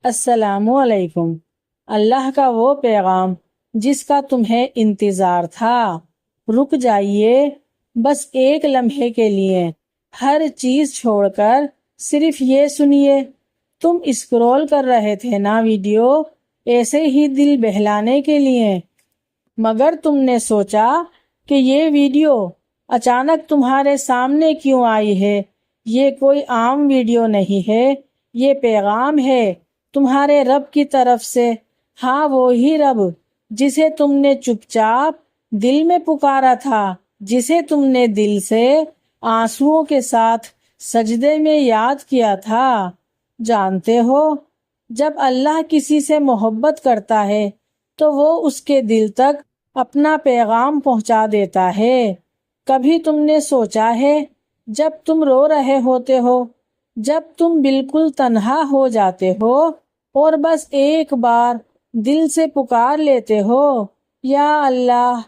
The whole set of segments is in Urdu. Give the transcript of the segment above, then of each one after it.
السلام علیکم۔ اللہ کا وہ پیغام جس کا تمہیں انتظار تھا۔ رک جائیے بس ایک لمحے کے لیے، ہر چیز چھوڑ کر صرف یہ سنیے۔ تم اسکرول کر رہے تھے نا ویڈیو، ایسے ہی دل بہلانے کے لیے، مگر تم نے سوچا کہ یہ ویڈیو اچانک تمہارے سامنے کیوں آئی ہے؟ یہ کوئی عام ویڈیو نہیں ہے، یہ پیغام ہے تمہارے رب کی طرف سے۔ ہاں، وہی رب جسے تم نے چپ چاپ دل میں پکارا تھا، جسے تم نے دل سے آنسوؤں کے ساتھ سجدے میں یاد کیا تھا۔ جانتے ہو، جب اللہ کسی سے محبت کرتا ہے تو وہ اس کے دل تک اپنا پیغام پہنچا دیتا ہے۔ کبھی تم نے سوچا ہے جب تم رو رہے ہوتے ہو، جب تم بالکل تنہا ہو جاتے ہو اور بس ایک بار دل سے پکار لیتے ہو، یا اللہ،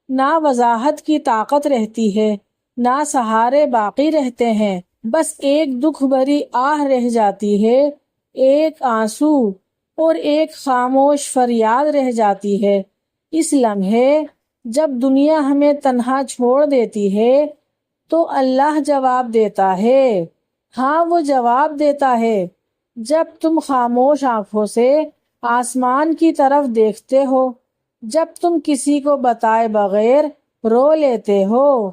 نہ وضاحت کی طاقت رہتی ہے، نہ سہارے باقی رہتے ہیں، بس ایک دکھ بھری آہ رہ جاتی ہے، ایک آنسو اور ایک خاموش فریاد رہ جاتی ہے۔ اس لمحے جب دنیا ہمیں تنہا چھوڑ دیتی ہے تو اللہ جواب دیتا ہے۔ ہاں، وہ جواب دیتا ہے جب تم خاموش آنکھوں سے آسمان کی طرف دیکھتے ہو، جب تم کسی کو بتائے بغیر رو لیتے ہو،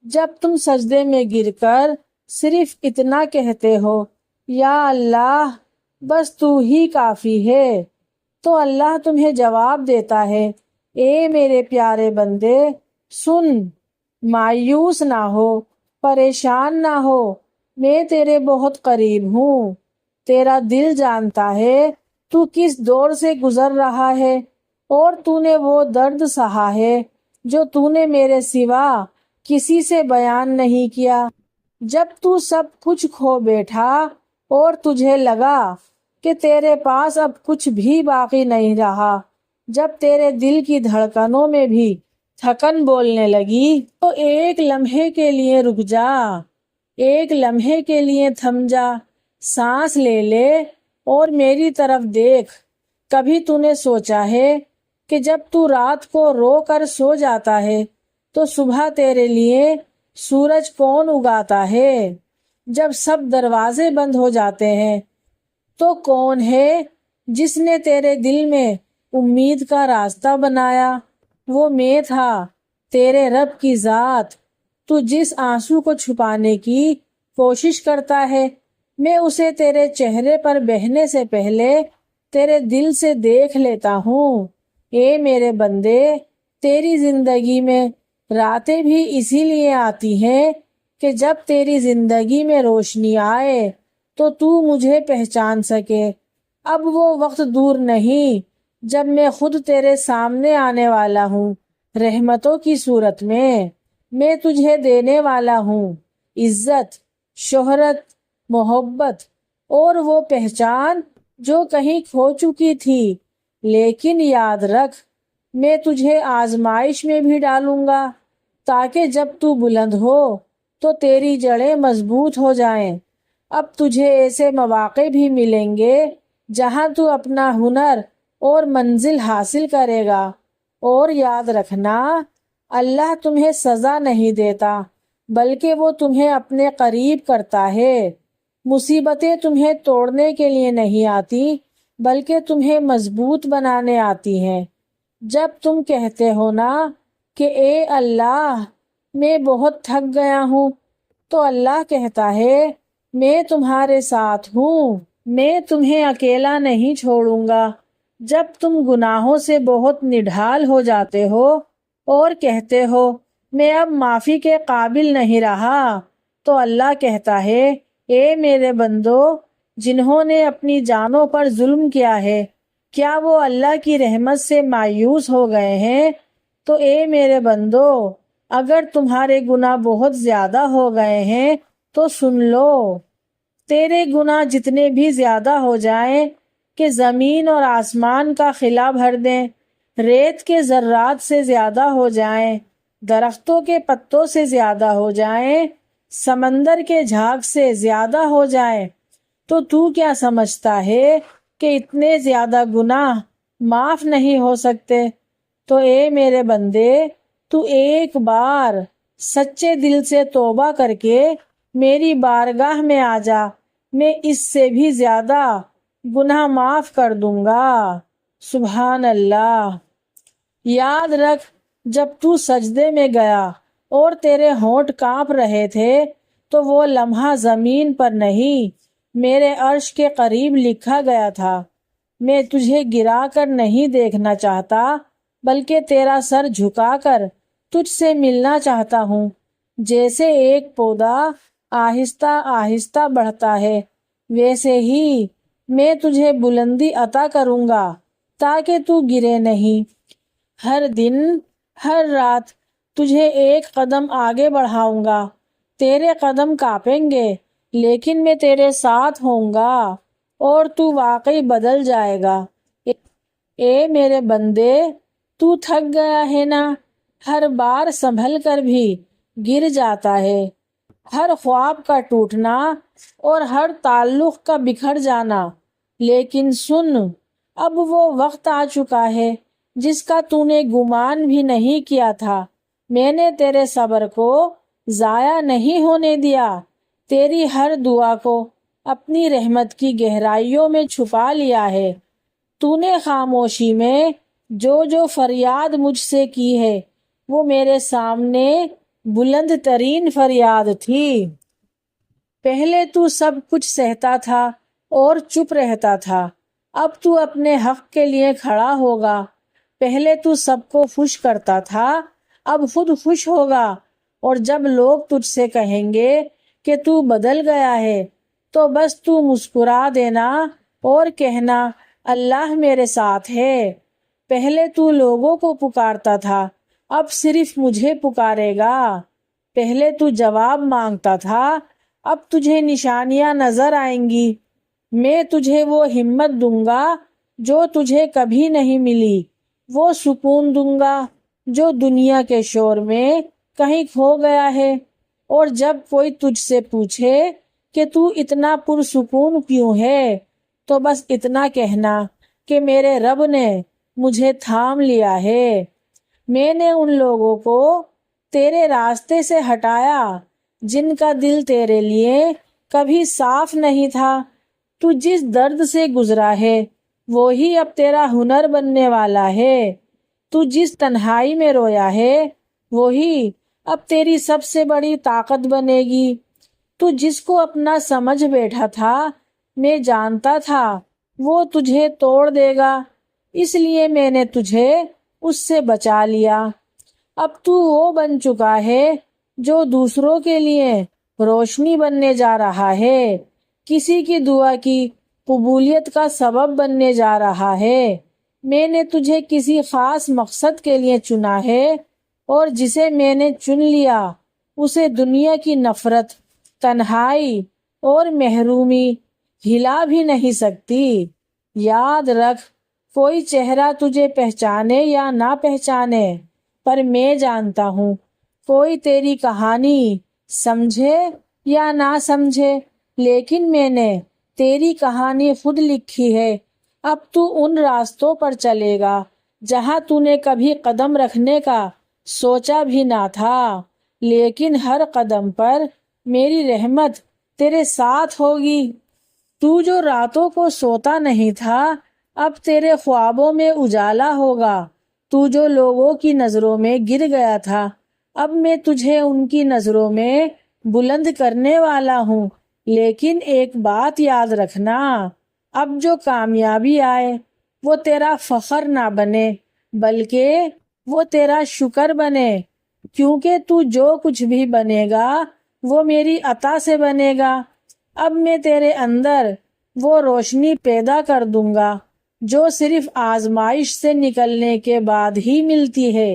جب تم سجدے میں گر کر صرف اتنا کہتے ہو، یا اللہ، بس تو ہی کافی ہے، تو اللہ تمہیں جواب دیتا ہے، اے میرے پیارے بندے، سن، مایوس نہ ہو، پریشان نہ ہو، میں تیرے بہت قریب ہوں۔ تیرا دل جانتا ہے تو کس دور سے گزر رہا ہے، اور تو نے وہ درد سہا ہے جو تو نے میرے سوا کسی سے بیان نہیں کیا۔ جب تو سب کچھ کھو بیٹھا اور تجھے لگا کہ تیرے پاس اب کچھ بھی باقی نہیں رہا، جب تیرے دل کی دھڑکنوں میں بھی تھکن بولنے لگی، تو ایک لمحے کے لیے رک جا، ایک لمحے کے لیے تھم جا، سانس لے لے اور میری طرف دیکھ۔ کبھی تو نے سوچا ہے کہ جب تو رات کو رو کر سو جاتا ہے تو صبح تیرے لیے سورج کون اگاتا ہے؟ جب سب دروازے بند ہو جاتے ہیں تو کون ہے جس نے تیرے دل میں امید کا راستہ بنایا؟ وہ میں تھا، تیرے رب کی ذات۔ تو جس آنسو کو چھپانے کی کوشش کرتا ہے، میں اسے تیرے چہرے پر بہنے سے پہلے تیرے دل سے دیکھ لیتا ہوں۔ اے میرے بندے، تیری زندگی میں راتیں بھی اسی لیے آتی ہیں کہ جب تیری زندگی میں روشنی آئے تو تو مجھے پہچان سکے۔ اب وہ وقت دور نہیں جب میں خود تیرے سامنے آنے والا ہوں، رحمتوں کی صورت میں تجھے دینے والا ہوں عزت، شہرت، محبت اور وہ پہچان جو کہیں کھو چکی تھی۔ لیکن یاد رکھ، میں تجھے آزمائش میں بھی ڈالوں گا تاکہ جب تو بلند ہو تو تیری جڑیں مضبوط ہو جائیں۔ اب تجھے ایسے مواقع بھی ملیں گے جہاں تو اپنا ہنر اور منزل حاصل کرے گا، اور یاد رکھنا، اللہ تمہیں سزا نہیں دیتا بلکہ وہ تمہیں اپنے قریب کرتا ہے۔ مصیبتیں تمہیں توڑنے کے لیے نہیں آتی بلکہ تمہیں مضبوط بنانے آتی ہیں۔ جب تم کہتے ہو نا کہ اے اللہ، میں بہت تھک گیا ہوں، تو اللہ کہتا ہے، میں تمہارے ساتھ ہوں، میں تمہیں اکیلا نہیں چھوڑوں گا۔ جب تم گناہوں سے بہت نڈھال ہو جاتے ہو اور کہتے ہو میں اب معافی کے قابل نہیں رہا، تو اللہ کہتا ہے، اے میرے بندو، جنہوں نے اپنی جانوں پر ظلم کیا ہے، کیا وہ اللہ کی رحمت سے مایوس ہو گئے ہیں؟ تو اے میرے بندو، اگر تمہارے گناہ بہت زیادہ ہو گئے ہیں تو سن لو، تیرے گناہ جتنے بھی زیادہ ہو جائیں کہ زمین اور آسمان کا خلا بھر دیں، ریت کے ذرات سے زیادہ ہو جائیں، درختوں کے پتوں سے زیادہ ہو جائیں، سمندر کے جھاگ سے زیادہ ہو جائیں، تو کیا سمجھتا ہے کہ اتنے زیادہ گناہ معاف نہیں ہو سکتے، تو اے میرے بندے تو ایک بار سچے دل سے توبہ کر کے میری بارگاہ میں آ جا، میں اس سے بھی زیادہ گناہ معاف کر دوں گا۔ سبحان اللہ۔ یاد رکھ جب تو سجدے میں گیا اور تیرے ہونٹ کانپ رہے تھے تو وہ لمحہ زمین پر نہیں میرے عرش کے قریب لکھا گیا تھا۔ میں تجھے گرا کر نہیں دیکھنا چاہتا بلکہ تیرا سر جھکا کر تجھ سے ملنا چاہتا ہوں۔ جیسے ایک پودا آہستہ آہستہ بڑھتا ہے ویسے ہی میں تجھے بلندی عطا کروں گا تاکہ تو گرے نہیں۔ ہر دن ہر رات تجھے ایک قدم آگے بڑھاؤں گا، تیرے قدم کانپیں گے لیکن میں تیرے ساتھ ہوں گا اور تو واقعی بدل جائے گا۔ اے میرے بندے تو تھک گیا ہے نا؟ ہر بار سنبھل کر بھی گر جاتا ہے، ہر خواب کا ٹوٹنا اور ہر تعلق کا بکھر جانا، لیکن سن اب وہ وقت آ چکا ہے جس کا تو نے گمان بھی نہیں کیا تھا۔ میں نے تیرے صبر کو ضائع نہیں ہونے دیا، تیری ہر دعا کو اپنی رحمت کی گہرائیوں میں چھپا لیا ہے۔ تو نے خاموشی میں جو فریاد مجھ سے کی ہے وہ میرے سامنے بلند ترین فریاد تھی۔ پہلے تو سب کچھ سہتا تھا اور چپ رہتا تھا، اب تو اپنے حق کے لیے کھڑا ہوگا۔ پہلے تو سب کو خوش کرتا تھا، اب خود خوش ہوگا، اور جب لوگ تجھ سے کہیں گے کہ تو بدل گیا ہے تو بس تو مسکرا دینا اور کہنا اللہ میرے ساتھ ہے۔ پہلے تو لوگوں کو پکارتا تھا، اب صرف مجھے پکارے گا۔ پہلے تو جواب مانگتا تھا، اب تجھے نشانیاں نظر آئیں گی۔ میں تجھے وہ ہمت دوں گا جو تجھے کبھی نہیں ملی، وہ سکون دوں گا جو دنیا کے شور میں کہیں کھو گیا ہے۔ اور جب کوئی تجھ سے پوچھے کہ تو اتنا پرسکون کیوں ہے تو بس اتنا کہنا کہ میرے رب نے مجھے تھام لیا ہے۔ میں نے ان لوگوں کو تیرے راستے سے ہٹایا جن کا دل تیرے لیے کبھی صاف نہیں تھا۔ تو جس درد سے گزرا ہے وہی اب تیرا ہنر بننے والا ہے۔ تو جس تنہائی میں رویا ہے وہی اب تیری سب سے بڑی طاقت بنے گی۔ تو جس کو اپنا سمجھ بیٹھا تھا میں جانتا تھا وہ تجھے توڑ دے گا، اس لیے میں نے تجھے اس سے بچا لیا۔ اب تو وہ بن چکا ہے جو دوسروں کے لیے روشنی بننے جا رہا ہے، کسی کی دعا کی قبولیت کا سبب بننے جا رہا ہے۔ میں نے تجھے کسی خاص مقصد کے لیے چنا ہے، اور جسے میں نے چن لیا اسے دنیا کی نفرت، تنہائی اور محرومی ہلا بھی نہیں سکتی۔ یاد رکھ کوئی چہرہ تجھے پہچانے یا نہ پہچانے پر میں جانتا ہوں، کوئی تیری کہانی سمجھے یا نہ سمجھے لیکن میں نے تیری کہانی خود لکھی ہے۔ اب تو ان راستوں پر چلے گا جہاں تو نے کبھی قدم رکھنے کا سوچا بھی نہ تھا، لیکن ہر قدم پر میری رحمت تیرے ساتھ ہوگی۔ تو جو راتوں کو سوتا نہیں تھا اب تیرے خوابوں میں اجالا ہوگا۔ تو جو لوگوں کی نظروں میں گر گیا تھا اب میں تجھے ان کی نظروں میں بلند کرنے والا ہوں۔ لیکن ایک بات یاد رکھنا، اب جو کامیابی آئے وہ تیرا فخر نہ بنے بلکہ وہ تیرا شکر بنے، کیونکہ تو جو کچھ بھی بنے گا وہ میری عطا سے بنے گا۔ اب میں تیرے اندر وہ روشنی پیدا کر دوں گا جو صرف آزمائش سے نکلنے کے بعد ہی ملتی ہے۔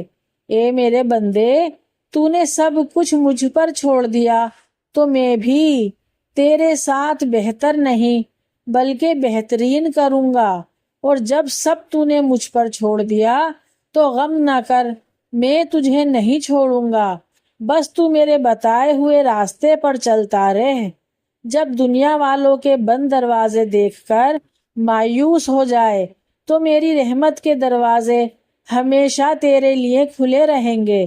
اے میرے بندے تو نے سب کچھ مجھ پر چھوڑ دیا تو میں بھی تیرے ساتھ بہتر نہیں بلکہ بہترین کروں گا، اور جب سب تو نے مجھ پر چھوڑ دیا تو غم نہ کر، میں تجھے نہیں چھوڑوں گا، بس تو میرے بتائے ہوئے راستے پر چلتا رہ۔ جب دنیا والوں کے بند دروازے دیکھ کر مایوس ہو جائے تو میری رحمت کے دروازے ہمیشہ تیرے لیے کھلے رہیں گے۔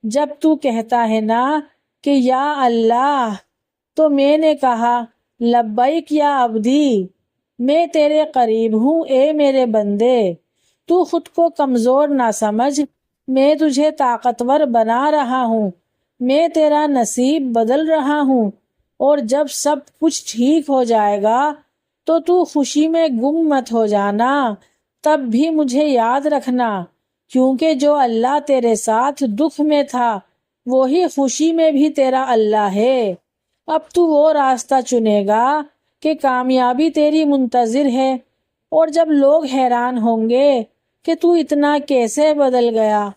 جب تو کہتا ہے نا کہ یا اللہ، تو میں نے کہا لبیک یا عبدی، میں تیرے قریب ہوں اے میرے بندے۔ تو خود کو کمزور نہ سمجھ، میں تجھے طاقتور بنا رہا ہوں، میں تیرا نصیب بدل رہا ہوں، اور جب سب کچھ ٹھیک ہو جائے گا تو خوشی میں گم مت ہو جانا، تب بھی مجھے یاد رکھنا، کیونکہ جو اللہ تیرے ساتھ دکھ میں تھا وہی خوشی میں بھی تیرا اللہ ہے۔ اب تو وہ راستہ چنے گا کہ کامیابی تیری منتظر ہے، اور جب لوگ حیران ہوں گے کہ تو اتنا کیسے بدل گیا،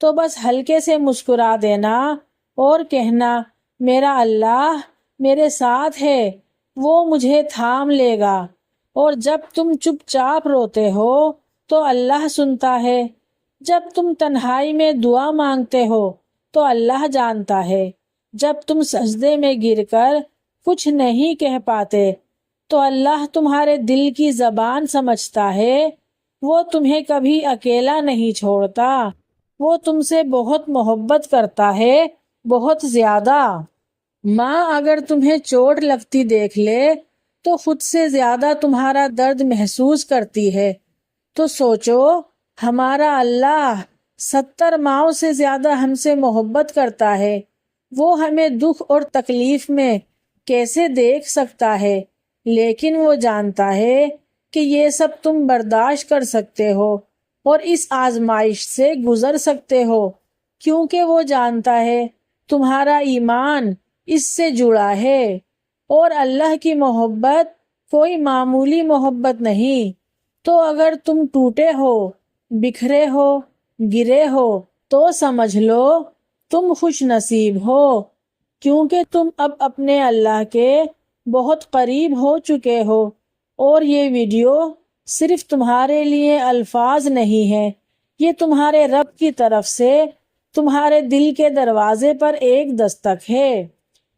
تو بس ہلکے سے مسکرا دینا اور کہنا میرا اللہ میرے ساتھ ہے، وہ مجھے تھام لے گا۔ اور جب تم چپ چاپ روتے ہو تو اللہ سنتا ہے، جب تم تنہائی میں دعا مانگتے ہو تو اللہ جانتا ہے، جب تم سجدے میں گر کر کچھ نہیں کہہ پاتے تو اللہ تمہارے دل کی زبان سمجھتا ہے۔ وہ تمہیں کبھی اکیلا نہیں چھوڑتا، وہ تم سے بہت محبت کرتا ہے، بہت زیادہ۔ ماں اگر تمہیں چوٹ لگتی دیکھ لے تو خود سے زیادہ تمہارا درد محسوس کرتی ہے، تو سوچو ہمارا اللہ 70 ماؤں سے زیادہ ہم سے محبت کرتا ہے، وہ ہمیں دکھ اور تکلیف میں کیسے دیکھ سکتا ہے؟ لیکن وہ جانتا ہے کہ یہ سب تم برداشت کر سکتے ہو اور اس آزمائش سے گزر سکتے ہو، کیونکہ وہ جانتا ہے تمہارا ایمان اس سے جڑا ہے، اور اللہ کی محبت کوئی معمولی محبت نہیں۔ تو اگر تم ٹوٹے ہو، بکھرے ہو، گرے ہو تو سمجھ لو تم خوش نصیب ہو، کیونکہ تم اب اپنے اللہ کے بہت قریب ہو چکے ہو، اور یہ ویڈیو صرف تمہارے لیے الفاظ نہیں ہے، یہ تمہارے رب کی طرف سے تمہارے دل کے دروازے پر ایک دستک ہے۔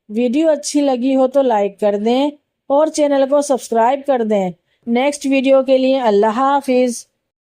ویڈیو اچھی لگی ہو تو لائک کر دیں اور چینل کو سبسکرائب کر دیں۔ نیکسٹ ویڈیو کے لیے اللہ حافظ۔